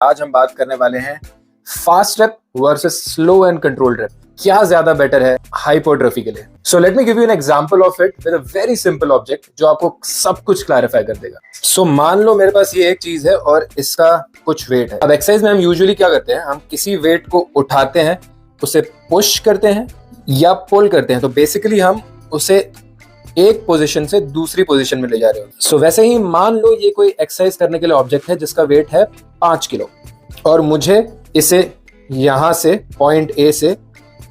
आज हम बात करने वाले हैं fast rape versus slow and controlled rape. क्या ज्यादा बेटर है हाइपरट्रॉफी के लिए? So let me give you an example of it with a very simple object जो आपको सब कुछ क्लैरिफाई कर देगा। सो मान लो मेरे पास ये एक चीज है और इसका कुछ वेट है। अब एक्सरसाइज में हम यूजुअली क्या करते हैं, हम किसी वेट को उठाते हैं, उसे पुश करते हैं या पुल करते हैं। तो बेसिकली हम उसे एक पोजीशन से दूसरी पोजीशन में ले जा रहे हो। सो वैसे ही मान लो ये कोई एक्सरसाइज करने के लिए ऑब्जेक्ट है जिसका वेट है 5 किलो और मुझे इसे यहां से पॉइंट ए से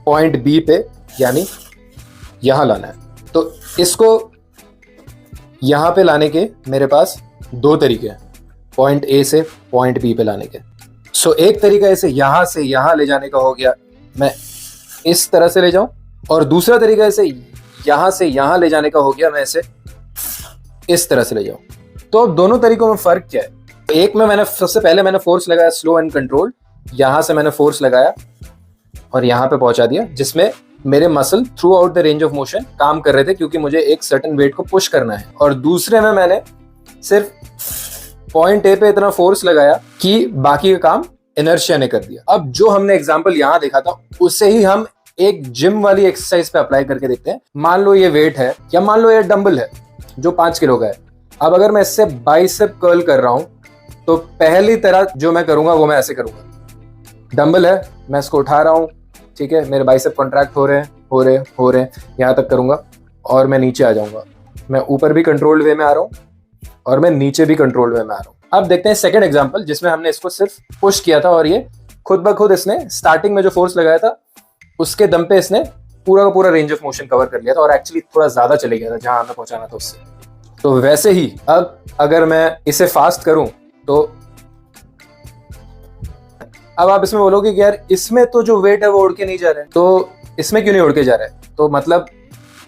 पॉइंट बी पे यानी यहां लाना है। तो इसको यहां पे लाने के मेरे पास दो तरीके हैं, पॉइंट ए से पॉइंट बी पे लाने के। सो एक तरीका इसे यहां से यहां ले जाने का हो गया, मैं इस तरह से ले जाऊं, और दूसरा तरीका इसे यहां से यहां ले जाने का हो गया, मैं इसे इस तरह से ले जाऊं। तो दोनों तरीकों में फर्क क्या है? एक में मैंने सबसे पहले मैंने फोर्स लगाया स्लो एंड कंट्रोल, यहां से मैंने फोर्स लगाया और यहां पे पहुंचा दिया, जिसमें मेरे muscle through out the range of motion काम कर रहे थे क्योंकि मुझे एक सर्टेन वेट को पुश करना है। और दूसरे में मैंने सिर्फ पॉइंट ए पे इतना फोर्स लगाया कि बाकी का काम इनर्शिया ने कर दिया। अब जो हमने एग्जांपल यहां देखा था उसे ही हम एक जिम वाली एक्सरसाइज पे अप्लाई करके देखते हैं। मान लो ये वेट है या मान लो ये डंबल है जो 5 किलो का है। अब अगर मैं इससे बाइसेप कर्ल कर रहा हूं तो पहली तरह जो मैं करूंगा वो मैं ऐसे करूंगा। डंबल है, मैं इसको उठा रहा हूं, ठीक है, मेरे बाइसेप कॉन्ट्रैक्ट हो रहे हैं, यहां तक करूंगा और मैं नीचे आ जाऊंगा। मैं ऊपर भी कंट्रोल्ड वे में आ रहा हूं और मैं नीचे भी कंट्रोल्ड वे में आ रहा हूं। अब देखते हैं सेकंड एग्जांपल जिसमें हमने इसको सिर्फ पुश किया था और ये खुद ब खुद इसने स्टार्टिंग में जो फोर्स लगाया था उसके दम पे इसने पूरा का पूरा रेंज ऑफ मोशन कवर कर लिया था और एक्चुअली थोड़ा ज्यादा चले गया था जहां हमें पहुंचाना था उससे। तो वैसे ही अब अगर मैं इसे फास्ट करूं तो अब आप इसमें बोलोगे कि यार इसमें तो जो वेट है वो उड़ के नहीं जा रहा है, तो इसमें क्यों नहीं उड़ के जा रहा है? तो मतलब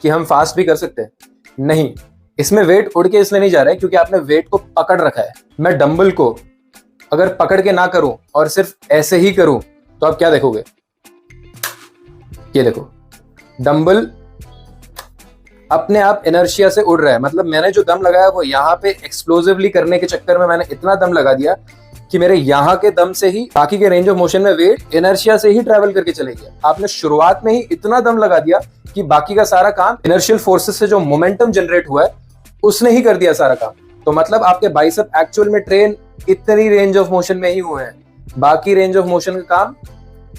कि हम फास्ट भी कर सकते हैं? नहीं, इसमें वेट उड़ के इसलिए नहीं जा रहा है क्योंकि आपने वेट को पकड़ रखा है। मैं डंबल को अगर पकड़ के ना करूं और सिर्फ ऐसे ही करूं तो आप क्या देखोगे? ये देखो, डंबल अपने आप इनर्शिया से उड़ रहा है। मतलब मैंने जो दम लगाया वो यहाँ पे एक्सप्लोसिवली करने के चक्कर में मैंने इतना दम लगा दिया कि मेरे यहाँ के दम से ही बाकी के रेंज ऑफ मोशन में वेट इनर्शिया से ही ट्रैवल करके चले गया। आपने शुरुआत में ही इतना दम लगा दिया कि बाकी का सारा काम इनर्शियल फोर्सेस से जो मोमेंटम जनरेट हुआ है उसने ही कर दिया सारा काम। तो मतलब आपके बाइसेप एक्चुअल में ट्रेन इतनी रेंज ऑफ मोशन में ही हुए हैं, बाकी रेंज ऑफ मोशन का काम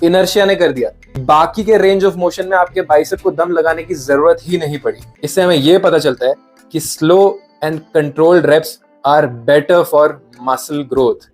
इनर्शिया ने कर दिया। बाकी के रेंज ऑफ मोशन में आपके बाइसेप को दम लगाने की जरूरत ही नहीं पड़ी। इससे हमें यह पता चलता है कि slow and controlled reps are better for muscle growth.